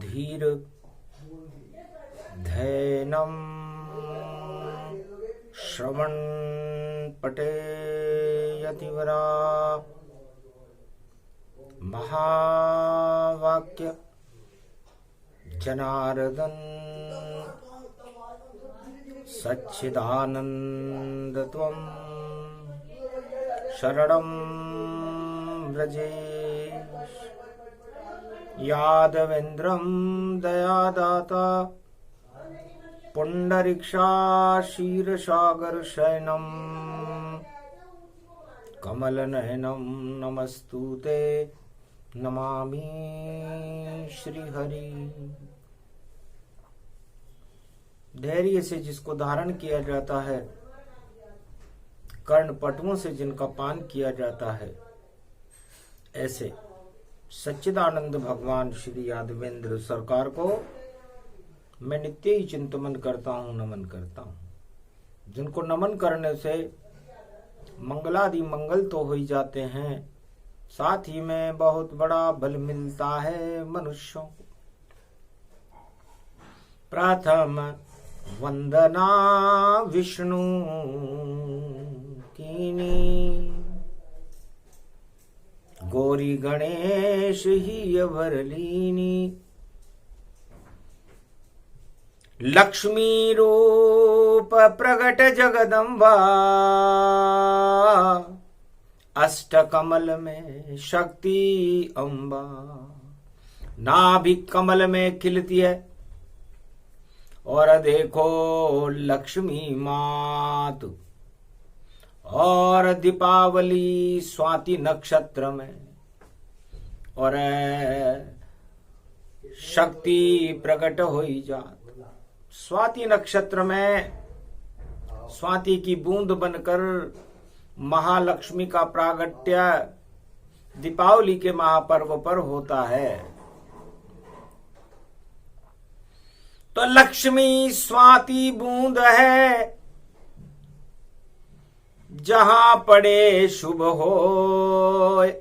धीर धैनम श्रवण पठेयतिवरा महावाक्य जनार्दन सच्चिदानंद त्वं शरणं व्रजेश यादवेन्द्रं दयादाता पुंडरीक्षा क्षीरसागर शयनं कमलनयनं नमस्तुते नमामि श्रीहरि। धैर्य से जिसको धारण किया जाता है, कर्ण पटुओं से जिनका पान किया जाता है, ऐसे सच्चिदानंद भगवान श्री यादवेंद्र सरकार को मैं नित्य ही चिंतन करता हूँ, नमन करता हूँ। जिनको नमन करने से मंगलादि मंगल तो हो ही जाते हैं, साथ ही में बहुत बड़ा बल मिलता है मनुष्यों को। प्रथम वंदना विष्णु कीनी, गौरी गणेश ही अवरलीनी, लक्ष्मी रूप प्रगट जगदम्बा, अष्ट कमल में शक्ति अम्बा। नाभिक कमल में खिलती है और देखो लक्ष्मी मात, और दीपावली स्वाति नक्षत्र में और शक्ति प्रकट हो ही जात। स्वाति नक्षत्र में स्वाति की बूंद बनकर महालक्ष्मी का प्रागट्य दीपावली के महापर्व पर होता है। तो लक्ष्मी स्वाति बूंद है, जहां पड़े शुभ होए,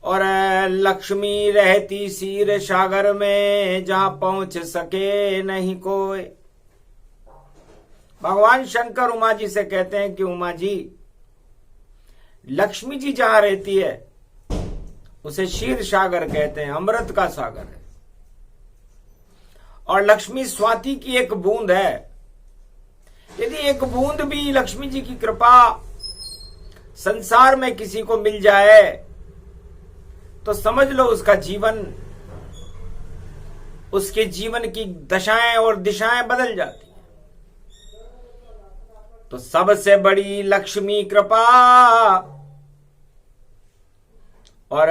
और लक्ष्मी रहती क्षीर सागर में, जहां पहुंच सके नहीं कोई। भगवान शंकर उमा जी से कहते हैं कि उमा जी, लक्ष्मी जी जहां रहती है उसे क्षीर सागर कहते हैं, अमृत का सागर है। और लक्ष्मी स्वाति की एक बूंद है। यदि एक बूंद भी लक्ष्मी जी की कृपा संसार में किसी को मिल जाए तो समझ लो उसका जीवन, उसके जीवन की दशाएं और दिशाएं बदल जाती हैं। तो सबसे बड़ी लक्ष्मी कृपा, और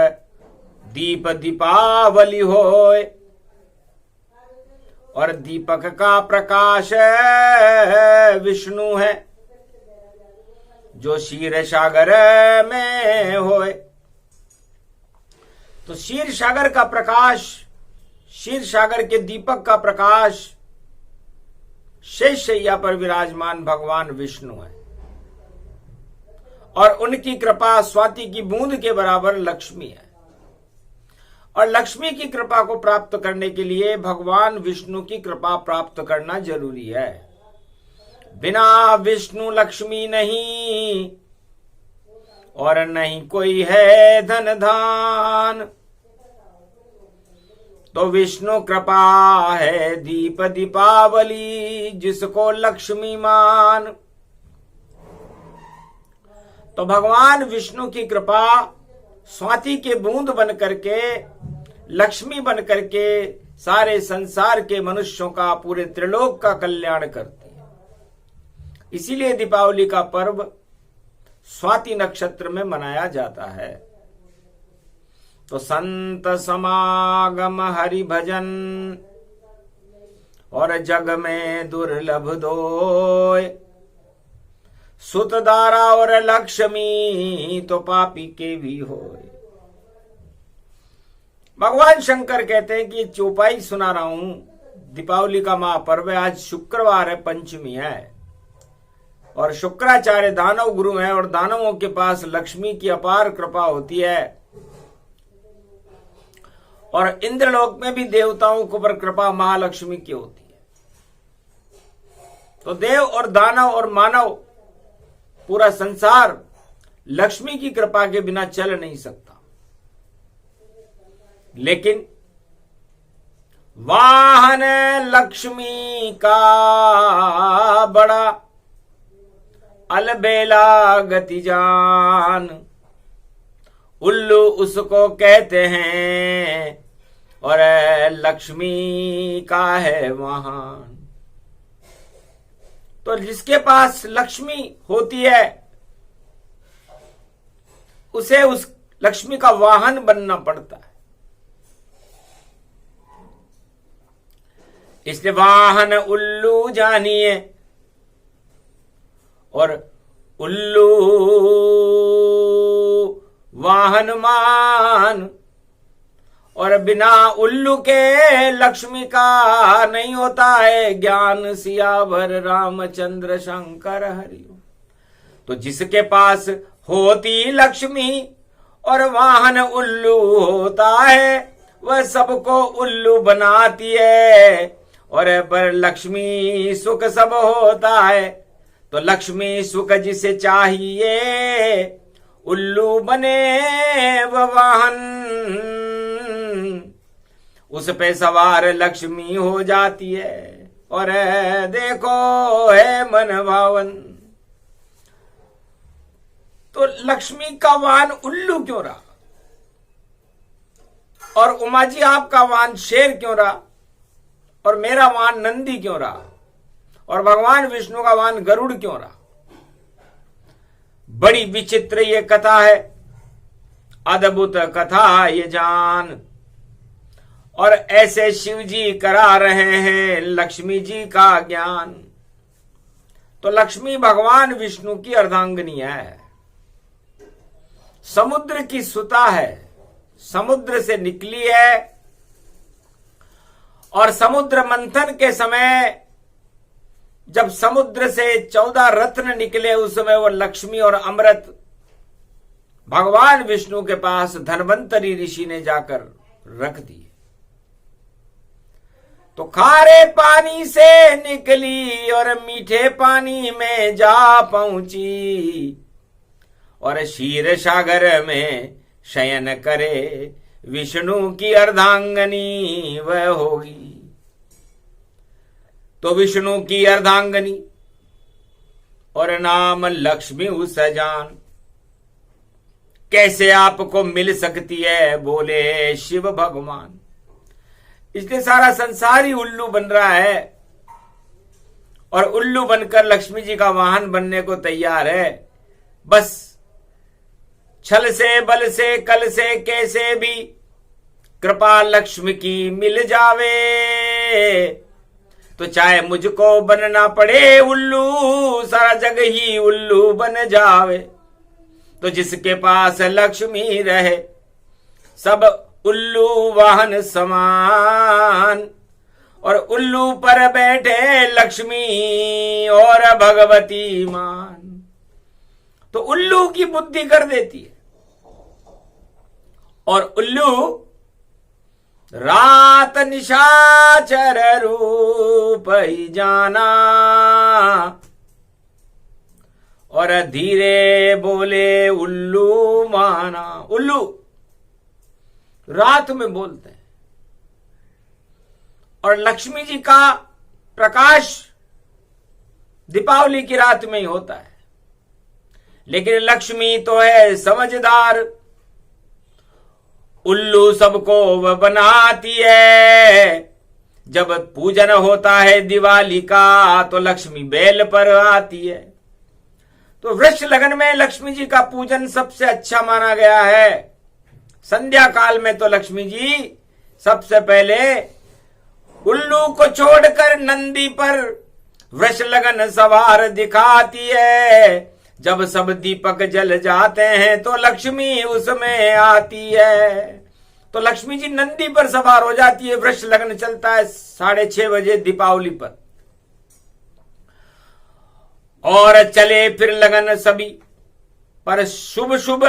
दीप दीपावली होए, और दीपक का प्रकाश विष्णु है, जो क्षीर सागर में होए। तो क्षीर सागर का प्रकाश, क्षीर सागर के दीपक का प्रकाश शेष शैया पर विराजमान भगवान विष्णु है, और उनकी कृपा स्वाति की बूंद के बराबर लक्ष्मी है। और लक्ष्मी की कृपा को प्राप्त करने के लिए भगवान विष्णु की कृपा प्राप्त करना जरूरी है। बिना विष्णु लक्ष्मी नहीं, और नहीं कोई है धन धान। तो विष्णु कृपा है दीप दीपावली, जिसको लक्ष्मी मान। तो भगवान विष्णु की कृपा स्वाति के बूंद बन करके, लक्ष्मी बन करके सारे संसार के मनुष्यों का, पूरे त्रिलोक का कल्याण करती है। इसीलिए दीपावली का पर्व स्वाति नक्षत्र में मनाया जाता है। तो संत समागम हरि भजन, और जग में दुर्लभ दोय, सुतदारा और लक्ष्मी तो पापी के भी होय। भगवान शंकर कहते हैं कि चौपाई सुना रहा हूं, दीपावली का महापर्व है। आज शुक्रवार है, पंचमी है, और शुक्राचार्य दानव गुरु हैं और दानवों के पास लक्ष्मी की अपार कृपा होती है और इंद्रलोक में भी देवताओं के ऊपर कृपा महालक्ष्मी की होती है। तो देव और दानव और मानव पूरा संसार लक्ष्मी की कृपा के बिना चल नहीं सकता। लेकिन वाहन लक्ष्मी का बड़ा अलबेला गति जान, उल्लू उसको कहते हैं और लक्ष्मी का है वाहन। तो जिसके पास लक्ष्मी होती है उसे उस लक्ष्मी का वाहन बनना पड़ता है। इसलिए वाहन उल्लू जानिए और उल्लू वाहन मान, और बिना उल्लू के लक्ष्मी का नहीं होता है ज्ञान, सियावर रामचंद्र शंकर हरिओम। तो जिसके पास होती लक्ष्मी और वाहन उल्लू होता है वह सबको उल्लू बनाती है, और पर लक्ष्मी सुख सब होता है। तो लक्ष्मी सुख जिसे चाहिए उल्लू बने वह वाहन, उस पे सवार लक्ष्मी हो जाती है और देखो है मन भावन। तो लक्ष्मी का वाहन उल्लू क्यों रहा और उमा जी आपका वाहन शेर क्यों रहा और मेरा वाहन नंदी क्यों रहा और भगवान विष्णु का वाहन गरुड़ क्यों रहा? बड़ी विचित्र ये कथा है, अद्भुत कथा ये जान। और ऐसे शिव जी करा रहे हैं लक्ष्मी जी का ज्ञान। तो लक्ष्मी भगवान विष्णु की अर्धांगिनी है, समुद्र की सुता है, समुद्र से निकली है और समुद्र मंथन के समय जब समुद्र से 14 रत्न निकले उस समय वो लक्ष्मी और अमृत भगवान विष्णु के पास धन्वंतरी ऋषि ने जाकर रख दिए। तो खारे पानी से निकली और मीठे पानी में जा पहुंची, और क्षीर सागर में शयन करे विष्णु की अर्धांगनी वह होगी। तो विष्णु की अर्धांगनी और नाम लक्ष्मी उस जान, कैसे आपको मिल सकती है बोले शिव भगवान। इसलिए सारा संसार ही उल्लू बन रहा है और उल्लू बनकर लक्ष्मी जी का वाहन बनने को तैयार है। बस छल से बल से कल से कैसे भी कृपा लक्ष्मी की मिल जावे, तो चाहे मुझको बनना पड़े उल्लू, सारा जग ही उल्लू बन जावे। तो जिसके पास लक्ष्मी रहे सब उल्लू वाहन समान, और उल्लू पर बैठे लक्ष्मी और भगवती मान। तो उल्लू की बुद्धि कर देती है और उल्लू रात निशाचर रूप ही जाना, और धीरे बोले उल्लू माना। उल्लू रात में बोलते हैं और लक्ष्मी जी का प्रकाश दीपावली की रात में ही होता है। लेकिन लक्ष्मी तो है समझदार, उल्लू सबको वह बनाती है। जब पूजन होता है दिवाली का तो लक्ष्मी बेल पर आती है। तो वृक्ष लगन में लक्ष्मी जी का पूजन सबसे अच्छा माना गया है। संध्या काल में तो लक्ष्मी जी सबसे पहले उल्लू को छोड़कर नंदी पर वृक्ष लगन सवार दिखाती है। जब सब दीपक जल जाते हैं तो लक्ष्मी उसमें आती है। तो लक्ष्मी जी नंदी पर सवार हो जाती है। वृक्ष लगन चलता है 6:30 बजे दीपावली पर। और चले फिर लगन सभी, पर शुभ शुभ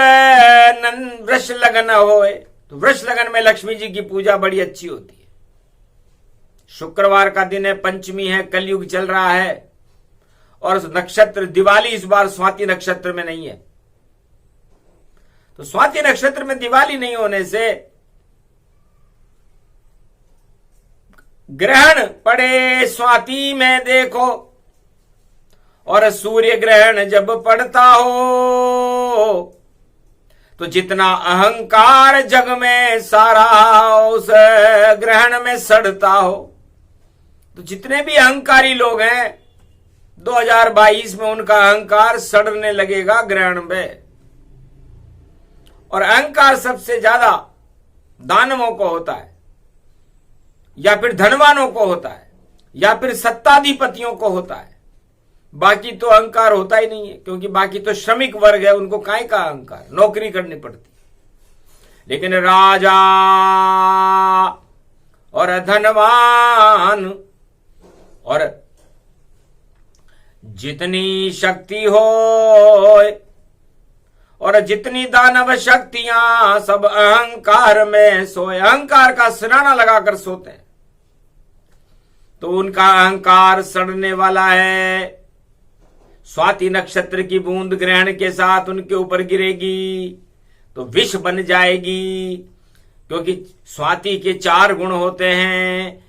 वृष लगन होए। तो वृष लगन में लक्ष्मी जी की पूजा बड़ी अच्छी होती है। शुक्रवार का दिन है, पंचमी है, कलयुग चल रहा है, और नक्षत्र दिवाली इस बार स्वाति नक्षत्र में नहीं है। तो स्वाति नक्षत्र में दिवाली नहीं होने से ग्रहण पड़े स्वाति में देखो, और सूर्य ग्रहण जब पड़ता हो तो जितना अहंकार जग में सारा उस ग्रहण में सड़ता हो। तो जितने भी अहंकारी लोग हैं 2022 में उनका अहंकार सड़ने लगेगा ग्रहण में। और अहंकार सबसे ज्यादा दानवों को होता है, या फिर धनवानों को होता है, या फिर सत्ताधिपतियों को होता है। बाकी तो अहंकार होता ही नहीं है, क्योंकि बाकी तो श्रमिक वर्ग है, उनको काहे का अहंकार, नौकरी करनी पड़ती। लेकिन राजा और धनवान और जितनी शक्ति हो और जितनी दानव शक्तियां सब अहंकार में सोए, अहंकार का सिराना लगाकर सोते हैं, तो उनका अहंकार सड़ने वाला है। स्वाति नक्षत्र की बूंद ग्रहण के साथ उनके ऊपर गिरेगी तो विष बन जाएगी, क्योंकि स्वाति के 4 गुण होते हैं।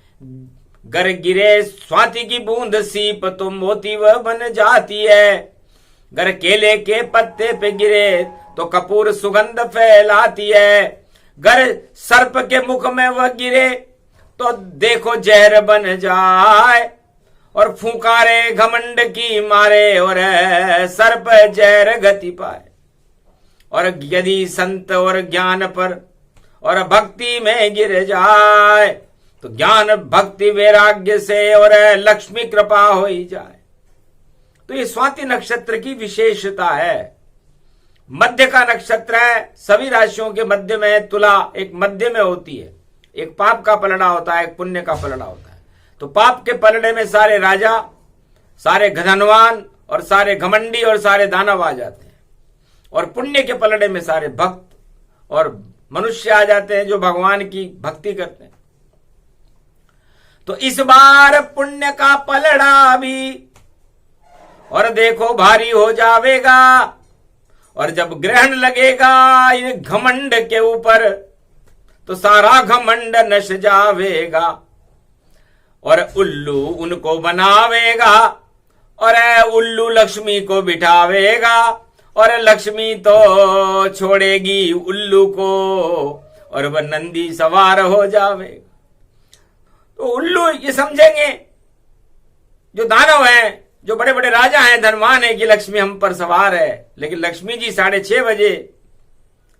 गर गिरे स्वाति की बूंद सीप तो मोती वह बन जाती है, गर केले के पत्ते पे गिरे तो कपूर सुगंध फैलाती है, गर सर्प के मुख में वह गिरे तो देखो जहर बन जाए, और फूंकारे घमंड की मारे और सर्प जहर गति पाए। और यदि संत और ज्ञान पर और भक्ति में गिर जाए तो ज्ञान भक्ति वैराग्य से और लक्ष्मी कृपा हो ही जाए। तो ये स्वाति नक्षत्र की विशेषता है। मध्य का नक्षत्र है, सभी राशियों के मध्य में तुला एक मध्य में होती है। एक पाप का पलड़ा होता है, एक पुण्य का पलड़ा होता है। तो पाप के पलड़े में सारे राजा, सारे धनवान और सारे घमंडी और सारे दानव आ जाते हैं, और पुण्य के पलड़े में सारे भक्त और मनुष्य आ जाते हैं जो भगवान की भक्ति करते हैं। तो इस बार पुण्य का पलड़ा भी और देखो भारी हो जावेगा, और जब ग्रहण लगेगा इन घमंड के ऊपर तो सारा घमंड नश जावेगा, और उल्लू उनको बनावेगा, और उल्लू लक्ष्मी को बिठावेगा, और लक्ष्मी तो छोड़ेगी उल्लू को, और वह नंदी सवार हो जावेगा। तो उल्लू ये समझेंगे जो दानव हैं, जो बड़े बड़े राजा हैं, धनवान है, कि लक्ष्मी हम पर सवार है। लेकिन लक्ष्मी जी 6:30 बजे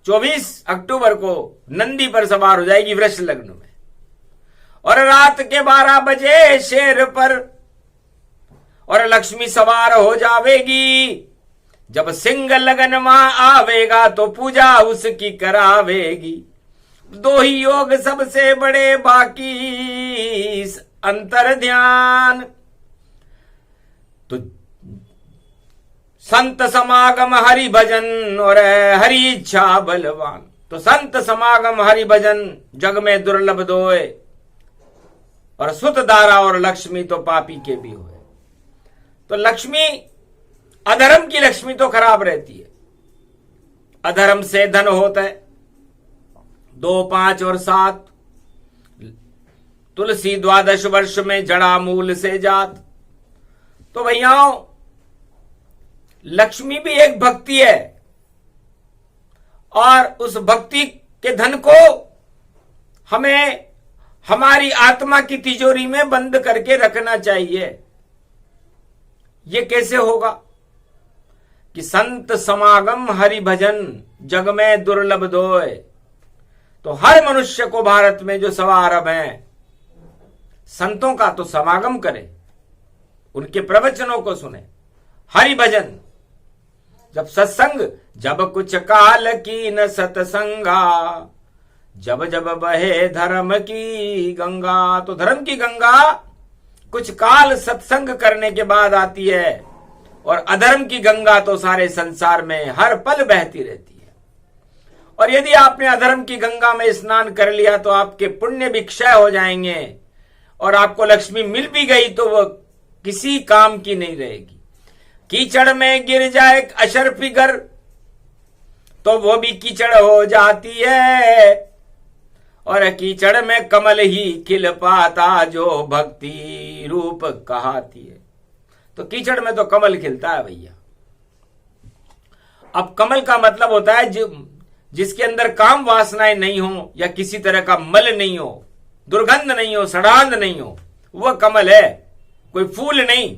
24 अक्टूबर को नंदी पर सवार हो जाएगी वृष लग्न में, और रात के 12 बजे शेर पर और लक्ष्मी सवार हो जावेगी। जब सिंह लगन मां आवेगा तो पूजा उसकी करावेगी। 2 ही योग सबसे बड़े, बाकी अंतर ध्यान। तो संत समागम हरि भजन और हरि इच्छा बलवान। तो संत समागम हरि भजन जग में दुर्लभ दोए, और सुत दारा और लक्ष्मी तो पापी के भी हुए। तो लक्ष्मी, अधर्म की लक्ष्मी तो खराब रहती है। अधर्म से धन होता है। 2, 5 और 7 तुलसी 12 वर्ष में जड़ा मूल से जात। तो भैयाओं, लक्ष्मी भी एक भक्ति है, और उस भक्ति के धन को हमें हमारी आत्मा की तिजोरी में बंद करके रखना चाहिए। ये कैसे होगा कि संत समागम हरि भजन जग में दुर्लभ दोए। तो हर मनुष्य को भारत में जो सवारभ हैं, संतों का तो समागम करे, उनके प्रवचनों को सुने, हरि भजन। जब सत्संग, जब कुछ काल की न सत्संगा, जब जब बहे धर्म की गंगा। तो धर्म की गंगा कुछ काल सत्संग करने के बाद आती है, और अधर्म की गंगा तो सारे संसार में हर पल बहती रहती है। और यदि आपने अधर्म की गंगा में स्नान कर लिया तो आपके पुण्य भी क्षय हो जाएंगे, और आपको लक्ष्मी मिल भी गई तो वह किसी काम की नहीं रहेगी। कीचड़ में गिर जाए अशर्फी गर तो वो भी कीचड़ हो जाती है, और कीचड़ में कमल ही खिल पाता जो भक्ति रूप कहाती है। तो कीचड़ में तो कमल खिलता है भैया। अब कमल का मतलब होता है जिसके अंदर काम वासनाएं नहीं हो, या किसी तरह का मल नहीं हो, दुर्गंध नहीं हो, सड़ांध नहीं हो, वह कमल है, कोई फूल नहीं।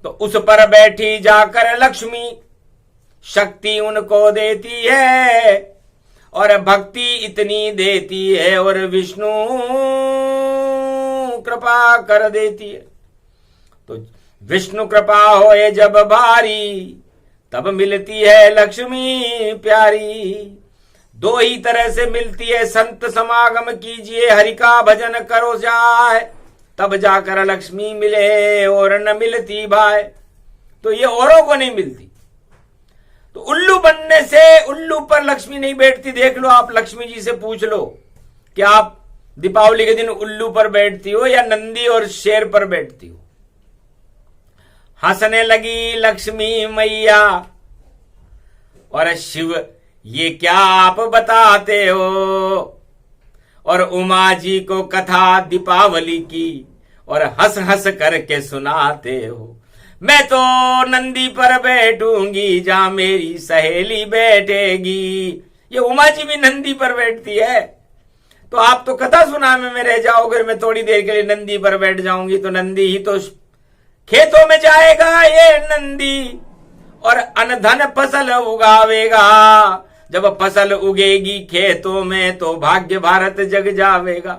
तो उस पर बैठी जाकर लक्ष्मी शक्ति उनको देती है, और भक्ति इतनी देती है, और विष्णु कृपा कर देती है। तो विष्णु कृपा होए जब भारी, तब मिलती है लक्ष्मी प्यारी। दो ही तरह से मिलती है, संत समागम कीजिए, हरि का भजन करो जाए, तब जाकर लक्ष्मी मिले, और न मिलती भाई। तो ये औरों को नहीं मिलती। तो उल्लू बनने से उल्लू पर लक्ष्मी नहीं बैठती। देख लो, आप लक्ष्मी जी से पूछ लो कि आप दीपावली के दिन उल्लू पर बैठती हो या नंदी और शेर पर बैठती हो। हंसने लगी लक्ष्मी मैया, और शिव ये क्या आप बताते हो, और उमा जी को कथा दीपावली की, और हंस हंस करके सुनाते हो। मैं तो नंदी पर बैठूंगी जहां मेरी सहेली बैठेगी। ये उमा जी भी नंदी पर बैठती है, तो आप तो कथा सुनाने में रह जाओगे। मैं थोड़ी देर के लिए नंदी पर बैठ जाऊंगी तो नंदी ही तो खेतों में जाएगा ये नंदी, और अनधन फसल उगावेगा। जब फसल उगेगी खेतों में तो भाग्य भारत जग जावेगा।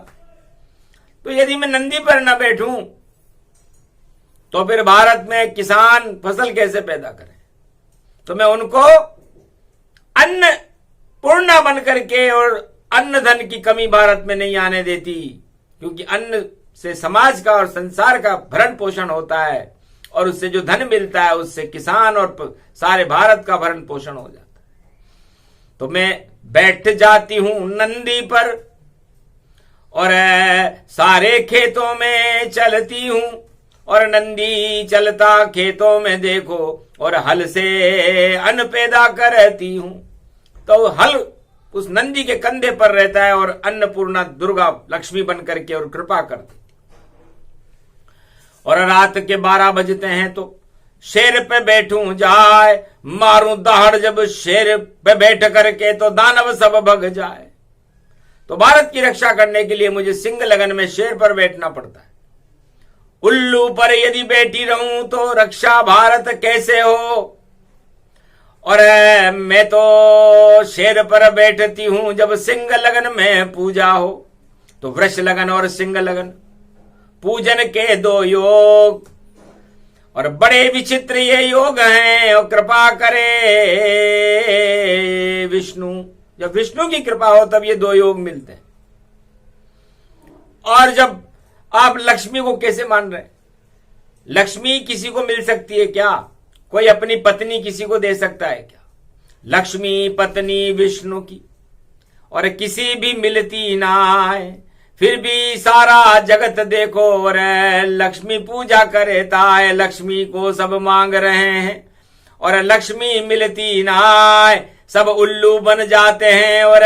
तो यदि मैं नंदी पर न बैठूं तो फिर भारत में किसान फसल कैसे पैदा करें। तो मैं उनको अन्न पूर्णा बन करके, और अन्न धन की कमी भारत में नहीं आने देती, क्योंकि अन्न से समाज का और संसार का भरण पोषण होता है, और उससे जो धन मिलता है उससे किसान और सारे भारत का भरण पोषण हो जाता है। तो मैं बैठ जाती हूं नंदी पर, और सारे खेतों में चलती हूं, और नंदी चलता खेतों में देखो, और हल से अन्न पैदा करती हूं। तो हल उस नंदी के कंधे पर रहता है, और अन्नपूर्णा दुर्गा लक्ष्मी बन करके और कृपा करती। और रात के 12 बजते हैं तो शेर पे बैठूं जाए, मारूं दहाड़ जब शेर पे बैठ करके तो दानव सब भग जाए। तो भारत की रक्षा करने के लिए मुझे सिंह लगन में शेर पर बैठना पड़ता है। उल्लू पर यदि बैठी रहूं तो रक्षा भारत कैसे हो, और मैं तो शेर पर बैठती हूं जब सिंह लगन में पूजा हो। तो वृष लगन और सिंह लगन पूजन के दो योग, और बड़े विचित्र ये योग हैं, और कृपा करे विष्णु। जब विष्णु की कृपा हो तब ये दो योग मिलते हैं। और जब आप लक्ष्मी को कैसे मान रहे हैं? लक्ष्मी किसी को मिल सकती है क्या? कोई अपनी पत्नी किसी को दे सकता है क्या? लक्ष्मी पत्नी विष्णु की, और किसी भी मिलती ना है। फिर भी सारा जगत देखो, और लक्ष्मी पूजा करता है, लक्ष्मी को सब मांग रहे हैं, और लक्ष्मी मिलती ना है। सब उल्लू बन जाते हैं, और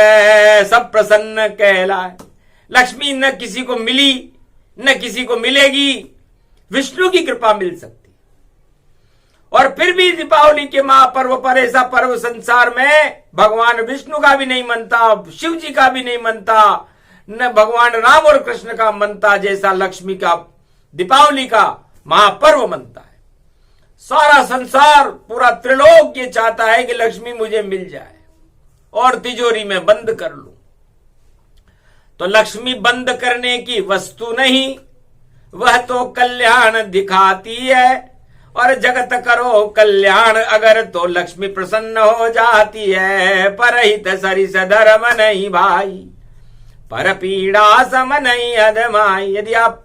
सब प्रसन्न कहलाए। लक्ष्मी न किसी को मिली न किसी को मिलेगी, विष्णु की कृपा मिल सकती। और फिर भी दीपावली के महापर्व पर, ऐसा पर्व संसार में भगवान विष्णु का भी नहीं मनता, शिव जी का भी नहीं मनता, न भगवान राम और कृष्ण का मनता, जैसा लक्ष्मी का दीपावली का महापर्व मनता है। सारा संसार, पूरा त्रिलोक ये चाहता है कि लक्ष्मी मुझे मिल जाए और तिजोरी में बंद कर लूं। तो लक्ष्मी बंद करने की वस्तु नहीं, वह तो कल्याण दिखाती है। और जगत करो कल्याण अगर, तो लक्ष्मी प्रसन्न हो जाती है। परहित सरिस धर्म नहीं भाई, पर पीड़ा सम नहीं अधमाई। यदि आप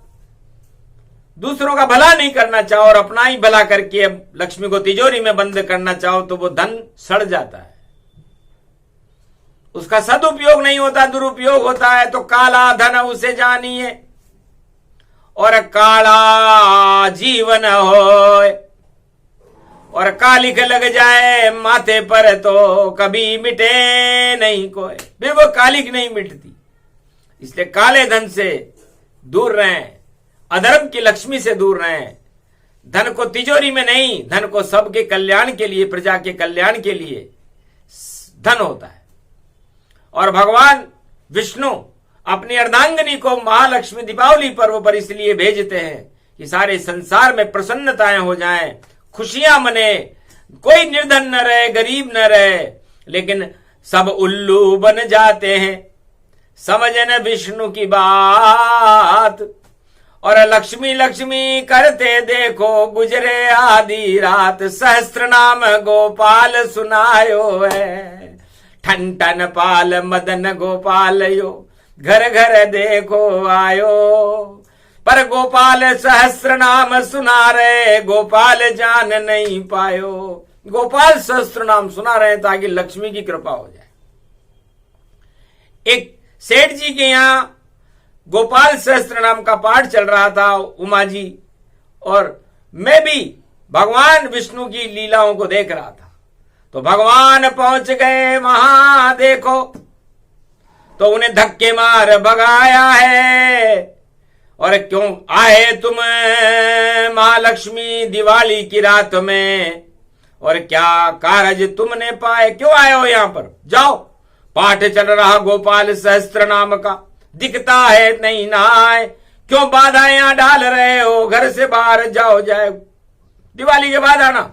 दूसरों का भला नहीं करना चाहो और अपना ही भला करके लक्ष्मी को तिजोरी में बंद करना चाहो तो वो धन सड़ जाता है, उसका सदुपयोग नहीं होता, दुरुपयोग होता है। तो काला धन उसे जानिए और काला जीवन होए, और कालिक लग जाए माथे पर तो कभी मिटे नहीं कोई, फिर वो कालिक नहीं मिटती। इसलिए काले धन से दूर रहें, अधर्म की लक्ष्मी से दूर रहें। धन को तिजोरी में नहीं, धन को सबके कल्याण के लिए, प्रजा के कल्याण के लिए धन होता है। और भगवान विष्णु अपनी अर्धांगिनी को महालक्ष्मी दीपावली पर्व पर इसलिए भेजते हैं कि सारे संसार में प्रसन्नताएं हो जाएं, खुशियां मने, कोई निर्धन न रहे, गरीब न रहे, लेकिन सब उल्लू बन जाते हैं। समझन विष्णु की बात और लक्ष्मी लक्ष्मी करते देखो गुजरे आधी रात। सहस्त्र नाम गोपाल सुनायो है, ठन ठन पाल मदन गोपाल यो, घर घर देखो आयो। पर गोपाल सहस्त्र नाम सुना रहे, गोपाल जान नहीं पायो। गोपाल सहस्त्र नाम सुना रहे ताकि लक्ष्मी की कृपा हो जाए। एक सेठ जी के यहां गोपाल सहस्त्र नाम का पाठ चल रहा था, उमा जी, और मैं भी भगवान विष्णु की लीलाओं को देख रहा था। तो भगवान पहुंच गए वहां, देखो तो उन्हें धक्के मार भगाया है। और क्यों आए तुम महालक्ष्मी दिवाली की रात में, और क्या कारज तुमने पाए, क्यों आए हो यहां पर? जाओ, पाठ चल रहा गोपाल सहस्त्र नाम का, दिखता है नहीं ना आए, क्यों बाधाएं डाल रहे हो? घर से बाहर जाओ, जाए दिवाली के बाद आना।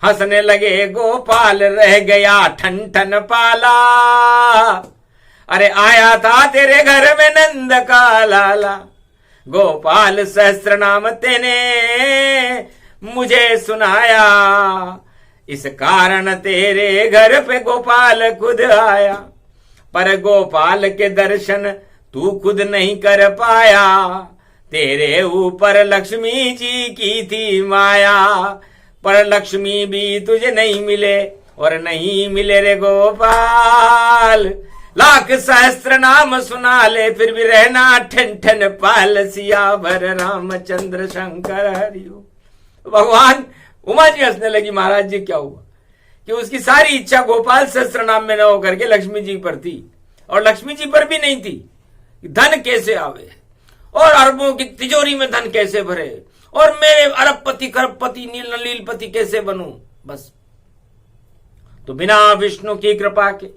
हंसने लगे गोपाल, रह गया ठन ठन पाला। अरे आया था तेरे घर में नंद का लाला, गोपाल सहस्त्र नाम तेने मुझे सुनाया, इस कारण तेरे घर पे गोपाल खुद आया। पर गोपाल के दर्शन तू खुद नहीं कर पाया, तेरे ऊपर लक्ष्मी जी की थी माया। पर लक्ष्मी भी तुझे नहीं मिले और नहीं मिले रे गोपाल। लाख सहस्त्र नाम सुना ले फिर भी रहना ठन ठन पाल, सियावर रामचंद्र शंकर हरिओ। भगवान उमा जी हंसने लगी, महाराज जी क्या हुआ कि उसकी सारी इच्छा गोपाल सहस्त्र नाम में न होकर के लक्ष्मी जी पर थी, और लक्ष्मी जी पर भी नहीं थी। धन कैसे आवे और अरबों की तिजोरी में धन कैसे भरे, और मेरे अरबपति करोड़पति नील नलीलपति कैसे बनूं? बस तो बिना विष्णु की कृपा के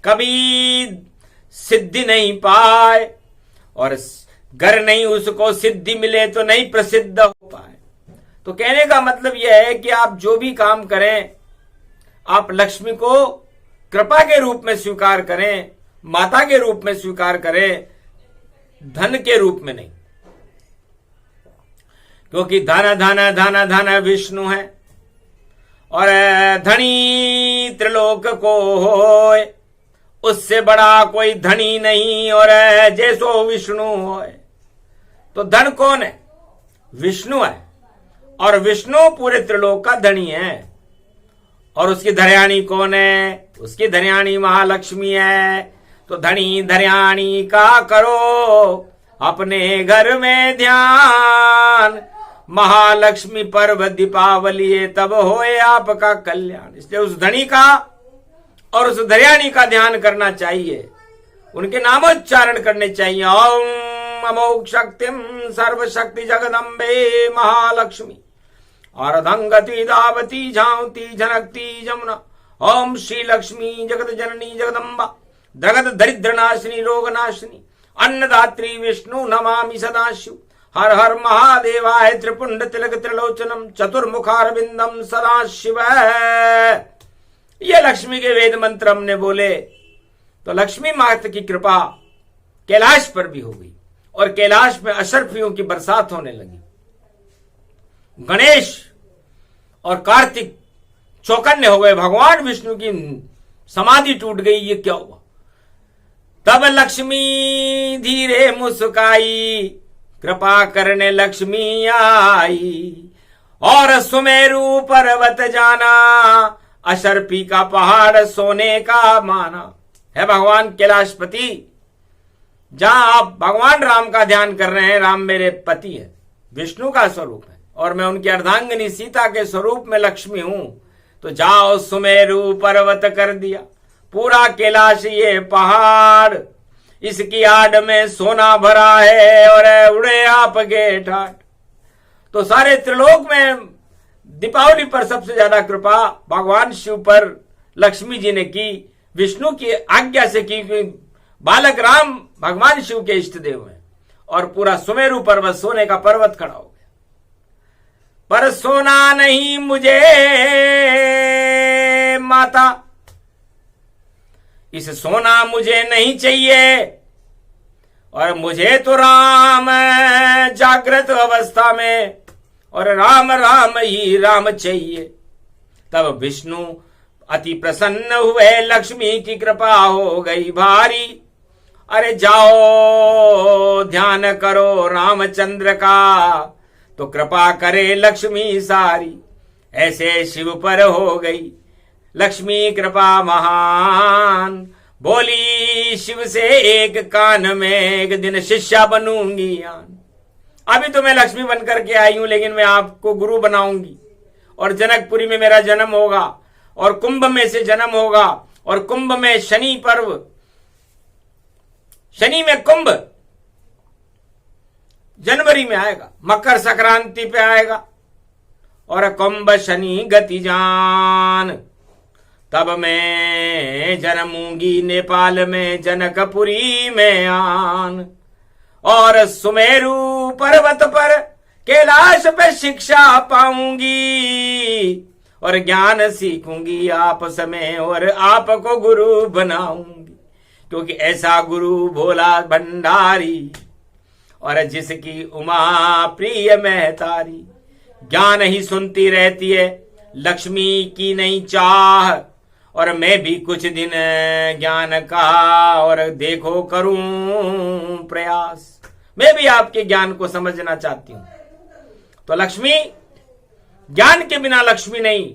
कभी सिद्धि नहीं पाए, और घर नहीं उसको सिद्धि मिले तो नहीं प्रसिद्ध हो पाए। तो कहने का मतलब यह है कि आप जो भी काम करें, आप लक्ष्मी को कृपा के रूप में स्वीकार करें, माता के रूप में स्वीकार करें, धन के रूप में नहीं। क्योंकि धन धन धन धन विष्णु है, और धनी त्रिलोक को होए, उससे बड़ा कोई धनी नहीं, और जैसो विष्णु होए। तो धन कौन है? विष्णु है, और विष्णु पूरे त्रिलोक का धनी है। और उसकी धर्याणी कौन है? उसकी धर्याणी महालक्ष्मी है। तो धनी धर्याणी का करो अपने घर में ध्यान, महालक्ष्मी पर्व दीपावली तब होए आपका कल्याण। इसलिए उस धनी का और उस धर्याणी का ध्यान करना चाहिए, उनके नामोच्चारण करने चाहिए। ओम अमोघ शक्तिम सर्वशक्ति जगदम्बे महालक्ष्मी, अर्धंगति दावती झांवती झनकती जमुना। ओम श्री लक्ष्मी जगत जननी जगदम्बा, जगत दरिद्र नाशिनी रोग नाशिनी, अन्नदात्री विष्णु नमामि सदाशिव। हर हर महादेवाय त्रिपुंड तिलक त्रिलोचनम, चतुर्मुखारविंदम सदाशिव। ये लक्ष्मी के वेद मंत्र हमने बोले तो लक्ष्मी माता की कृपा कैलाश पर भी हो गई, और कैलाश में अशर्फियों की बरसात होने लगी। गणेश और कार्तिक चौकन्ने हो गए, भगवान विष्णु की समाधि टूट गई। ये क्या हुआ? तब लक्ष्मी धीरे मुस्काई, कृपा करने लक्ष्मी आई, और सुमेरु पर्वत जाना, अशर्पी का पहाड़ सोने का माना। है भगवान कैलाशपति, जहां आप भगवान राम का ध्यान कर रहे हैं, राम मेरे पति है, विष्णु का स्वरूप है, और मैं उनकी अर्धांगिनी सीता के स्वरूप में लक्ष्मी हूं, तो जाओ सुमेरु पर्वत कर दिया, पूरा कैलाश ये पहाड़, इसकी आड़ में सोना भरा है, और उड़े आपके ठाट। तो सारे त्रिलोक में दीपावली पर सबसे ज्यादा कृपा भगवान शिव पर लक्ष्मी जी ने की, विष्णु की आज्ञा से की, क्योंकि बालक राम भगवान शिव के इष्ट देव हैं, और पूरा सुमेरु पर्वत सोने का पर्वत खड़ा हो गया। पर सोना नहीं मुझे माता, इस सोना मुझे नहीं चाहिए, और मुझे तो राम जागृत अवस्था में, और राम राम ही राम चाहिए। तब विष्णु अति प्रसन्न हुए, लक्ष्मी की कृपा हो गई भारी। अरे जाओ ध्यान करो रामचंद्र का, तो कृपा करे लक्ष्मी सारी। ऐसे शिव पर हो गई लक्ष्मी कृपा महान, बोली शिव से एक कान में, एक दिन शिष्या बनूंगी यान। अभी तो मैं लक्ष्मी बनकर के आई हूं, लेकिन मैं आपको गुरु बनाऊंगी, और जनकपुरी में मेरा जन्म होगा, और कुंभ में से जन्म होगा, और कुंभ में शनि पर्व, शनि में कुंभ जनवरी में आएगा, मकर संक्रांति पे आएगा, और कुंभ शनि गति जान। तब मैं जन्मूंगी नेपाल में जनकपुरी में आन, और सुमेरु पर्वत पर कैलाश पे शिक्षा पाऊंगी, और ज्ञान सीखूंगी आपस में, और आपको गुरु बनाऊंगी, क्योंकि ऐसा गुरु भोला भंडारी, और जिसकी उमा प्रिय महतारी। ज्ञान ही सुनती रहती है, लक्ष्मी की नहीं चाह, और मैं भी कुछ दिन ज्ञान का और देखो करूं प्रयास, मैं भी आपके ज्ञान को समझना चाहती हूं। तो लक्ष्मी, ज्ञान के बिना लक्ष्मी नहीं,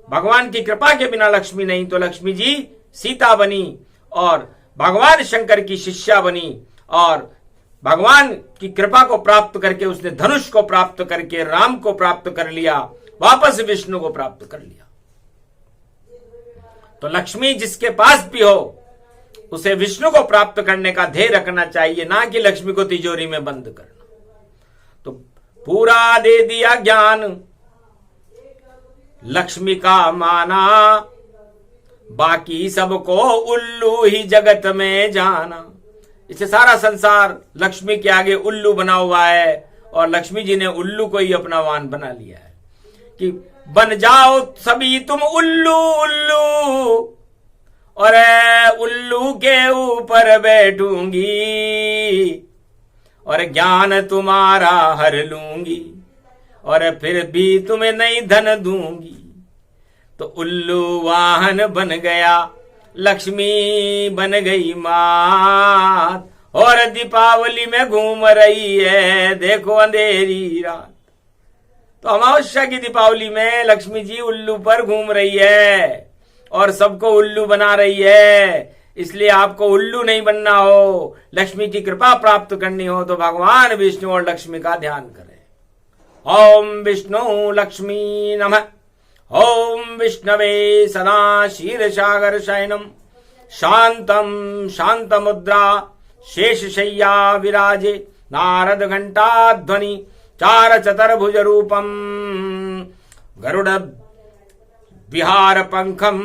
भगवान की कृपा के बिना लक्ष्मी नहीं। तो लक्ष्मी जी सीता बनी, और भगवान शंकर की शिष्या बनी, और भगवान की कृपा को प्राप्त करके उसने धनुष को प्राप्त करके राम को प्राप्त कर लिया, वापस विष्णु को प्राप्त कर लिया। तो लक्ष्मी जिसके पास भी हो, उसे विष्णु को प्राप्त करने का ध्येय रखना चाहिए, ना कि लक्ष्मी को तिजोरी में बंद करना। तो पूरा दे दिया ज्ञान, लक्ष्मी का माना, बाकी सबको उल्लू ही जगत में जाना। इसे सारा संसार लक्ष्मी के आगे उल्लू बना हुआ है, और लक्ष्मी जी ने उल्लू को ही अपना वाहन बना लिया है कि बन जाओ सभी तुम उल्लू उल्लू, और उल्लू के ऊपर बैठूंगी, और ज्ञान तुम्हारा हर लूंगी, और फिर भी तुम्हें नहीं धन दूंगी। तो उल्लू वाहन बन गया, लक्ष्मी बन गई मात, और दीपावली में घूम रही है देखो अंधेरी रात। तो अमावस्या की दीपावली में लक्ष्मी जी उल्लू पर घूम रही है, और सबको उल्लू बना रही है। इसलिए आपको उल्लू नहीं बनना हो, लक्ष्मी की कृपा प्राप्त करनी हो, तो भगवान विष्णु और लक्ष्मी का ध्यान करें। ओम विष्णु लक्ष्मी नमः। ओम विष्णवे सदा क्षीरसागर शयनम, शांतम शांतमुद्रा शेषशय्या विराजे, नारद घंटा ध्वनि चार चतुर्भुज रूपम, गरुड़ विहार पंखम,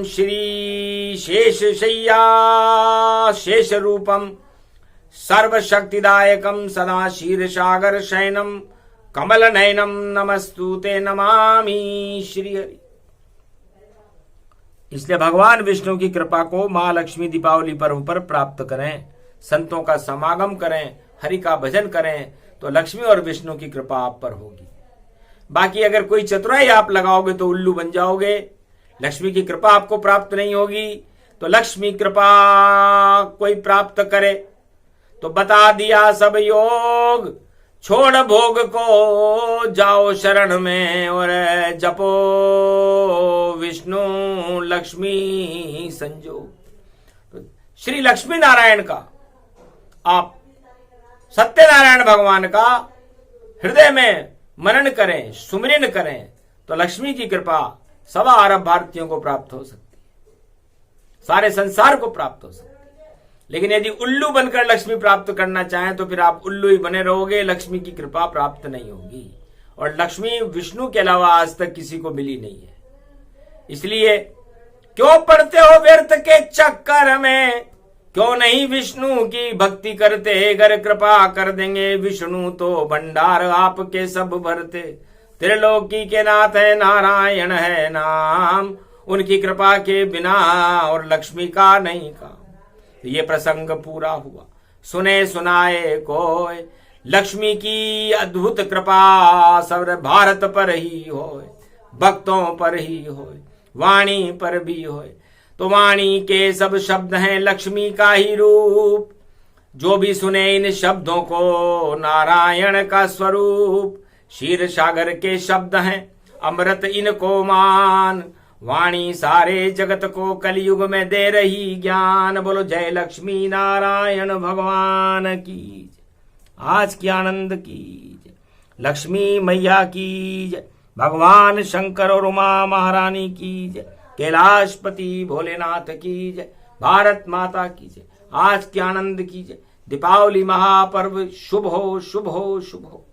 श्री शेषशय्या शेष रूपम, सर्वशक्तिदायकम सदा क्षीरसागर शयनम, कमल नयनम नमस्तुते नमामि श्री हरि। इसलिए भगवान विष्णु की कृपा को मां लक्ष्मी दीपावली पर्व पर प्राप्त करें, संतों का समागम करें, हरि का भजन करें, तो लक्ष्मी और विष्णु की कृपा आप पर होगी। बाकी अगर कोई चतुराई आप लगाओगे तो उल्लू बन जाओगे, लक्ष्मी की कृपा आपको प्राप्त नहीं होगी। तो लक्ष्मी कृपा कोई प्राप्त करे तो बता दिया सब योग, छोड़ भोग को जाओ शरण में और जपो विष्णु लक्ष्मी संजोग। तो श्री लक्ष्मी नारायण का आप सत्यनारायण भगवान का हृदय में मनन करें, सुमिरन करें, तो लक्ष्मी की कृपा 1.25 अरब भारतीयों को प्राप्त हो सकती है, सारे संसार को प्राप्त हो सकती है। लेकिन यदि उल्लू बनकर लक्ष्मी प्राप्त करना चाहें तो फिर आप उल्लू ही बने रहोगे, लक्ष्मी की कृपा प्राप्त नहीं होगी। और लक्ष्मी विष्णु के अलावा आज तक किसी को मिली नहीं है। इसलिए क्यों पढ़ते हो व्यर्थ के चक्कर में, क्यों नहीं विष्णु की भक्ति करते, अगर कृपा कर देंगे विष्णु तो भंडार आपके सब भरते। त्रिलोकी के नाथ है नारायण है नाम, उनकी कृपा के बिना और लक्ष्मी का नहीं काम। ये प्रसंग पूरा हुआ, सुने सुनाए कोय, लक्ष्मी की अद्भुत कृपा सब भारत पर ही होय, भक्तों पर ही होय, वाणी पर भी होय। तो वाणी के सब शब्द हैं लक्ष्मी का ही रूप, जो भी सुने इन शब्दों को नारायण का स्वरूप। क्षीर सागर के शब्द हैं अमृत इनको मान, वाणी सारे जगत को कलयुग में दे रही ज्ञान। बोलो जय लक्ष्मी नारायण भगवान की, आज की आनंद की जय, लक्ष्मी मैया की जय, भगवान शंकर और उमा महारानी की जय, कैलाशपति भोलेनाथ की जय, भारत माता की जय, आज की आनंद की जय। दीपावली महापर्व शुभ हो, शुभ हो, शुभ हो।